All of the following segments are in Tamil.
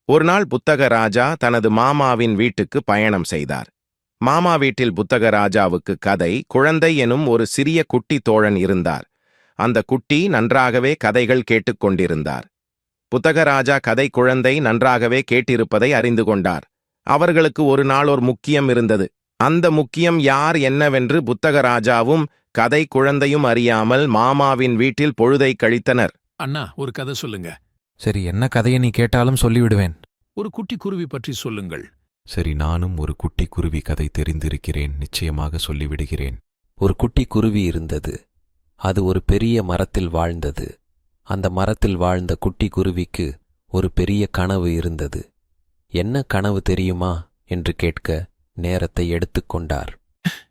ஒருநாள் புத்தக ராஜா தனது மாமாவின் வீட்டுக்கு பயணம் செய்தார். மாமா வீட்டில் புத்தக ராஜாவுக்கு கதை குழந்தை எனும் ஒரு சிறிய குட்டி தோழன் இருந்தார். அந்த குட்டி நன்றாகவே கதைகள் கேட்டுக்கொண்டிருந்தார். புத்தக ராஜா கதை குழந்தை நன்றாகவே கேட்டிருப்பதை அறிந்து கொண்டார். அவர்களுக்கு ஒரு நாள் ஒரு முக்கியம் இருந்தது. அந்த முக்கியம் யார் என்னவென்று புத்தக ராஜாவும் கதை குழந்தையும் அறியாமல் மாமாவின் வீட்டில் பொழுதை கழித்தனர். அண்ணா, ஒரு கதை சொல்லுங்க. சரி, என்ன கதையை நீ கேட்டாலும் சொல்லிவிடுவேன். ஒரு குட்டி குருவி பற்றி சொல்லுங்கள். சரி, நானும் ஒரு குட்டி குருவி கதை தெரிந்திருக்கிறேன், நிச்சயமாக சொல்லிவிடுகிறேன். ஒரு குட்டி குருவி இருந்தது. அது ஒரு பெரிய மரத்தில் வாழ்ந்தது. அந்த மரத்தில் வாழ்ந்த குட்டி குருவிக்கு ஒரு பெரிய கனவு இருந்தது. என்ன கனவு தெரியுமா என்று கேட்க நேரத்தை எடுத்துக்கொண்டார்.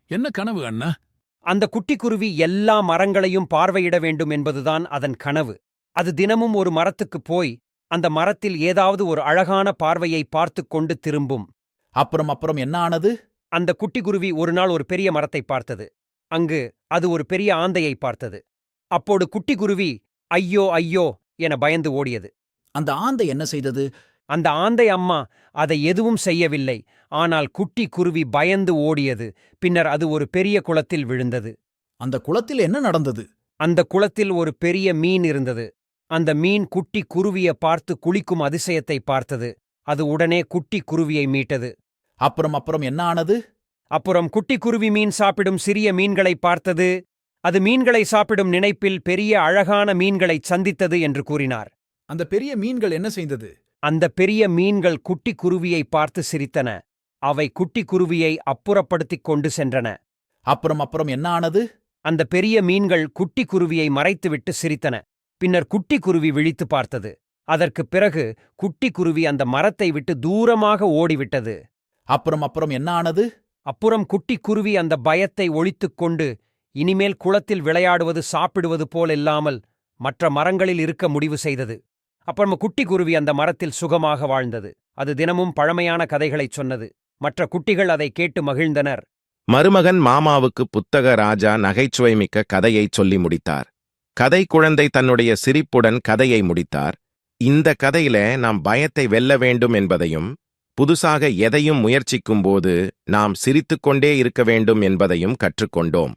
என்ன கனவு அண்ணா? அந்த குட்டிக்குருவி எல்லா மரங்களையும் பார்வையிட வேண்டும் என்பதுதான் அதன் கனவு. அது தினமும் ஒரு மரத்துக்குப் போய் அந்த மரத்தில் ஏதாவது ஒரு அழகான பார்வையை பார்த்துக் கொண்டு திரும்பும். அப்புறம் என்ன ஆனது? அந்த குட்டிக்குருவி ஒரு நாள் ஒரு பெரிய மரத்தை பார்த்தது. அங்கு அது ஒரு பெரிய ஆந்தையை பார்த்தது. அப்போது குட்டிக்குருவி ஐயோ ஐயோ என பயந்து ஓடியது. அந்த ஆந்தை என்ன செய்தது? அந்த ஆந்தை அம்மா அதை எதுவும் செய்யவில்லை. ஆனால் குட்டி குருவி பயந்து ஓடியது. பின்னர் அது ஒரு பெரிய குளத்தில் விழுந்தது. அந்த குளத்தில் என்ன நடந்தது? அந்த குளத்தில் ஒரு பெரிய மீன் இருந்தது. அந்த மீன் குட்டி குருவியை பார்த்து குளிக்கும் அதிசயத்தை பார்த்தது. அது உடனே குட்டி குருவியை மீட்டது. அப்புறம் என்ன ஆனது? அப்புறம் குட்டி குருவி மீன் சாப்பிடும் சிறிய மீன்களை பார்த்தது. அது மீன்களை சாப்பிடும் நினைப்பில் பெரிய அழகான மீன்களைச் சந்தித்தது என்று கூறினார். அந்த பெரிய மீன்கள் என்ன செய்தது? அந்த பெரிய மீன்கள் குட்டி குருவியை பார்த்து சிரித்தன. அவை குட்டி குருவியை அப்புறப்படுத்திக் கொண்டு சென்றன. அப்புறம் என்ன ஆனது? அந்த பெரிய மீன்கள் குட்டி குருவியை மறைத்துவிட்டு சிரித்தன. பின்னர் குட்டி குருவி விழித்து பார்த்தது. அதற்குப் பிறகு குட்டி குருவி அந்த மரத்தை விட்டு தூரமாக ஓடிவிட்டது. அப்புறம் என்ன ஆனது? அப்புறம் குட்டி குருவி அந்த பயத்தை ஒழித்துக் கொண்டு இனிமேல் குளத்தில் விளையாடுவது சாப்பிடுவது போலில்லாமல் மற்ற மரங்களில் இருக்க முடிவு செய்தது. அப்புறம் குட்டி குருவி அந்த மரத்தில் சுகமாக வாழ்ந்தது. அது தினமும் பழமையான கதைகளைச் சொன்னது. மற்ற குட்டிகள் அதை கேட்டு மகிழ்ந்தனர். மருமகன் மாமாவுக்கு புத்தக ராஜா நகைச்சுவை மிக்க கதையைச் சொல்லி முடித்தார். கதை குழந்தை தன்னுடைய சிரிப்புடன் கதையை முடித்தார். இந்த கதையில நாம் பயத்தை வெல்ல வேண்டும் என்பதையும், புதுசாக எதையும் முயற்சிக்கும்போது நாம் சிரித்துக்கொண்டே இருக்க வேண்டும் என்பதையும் கற்றுக்கொண்டோம்.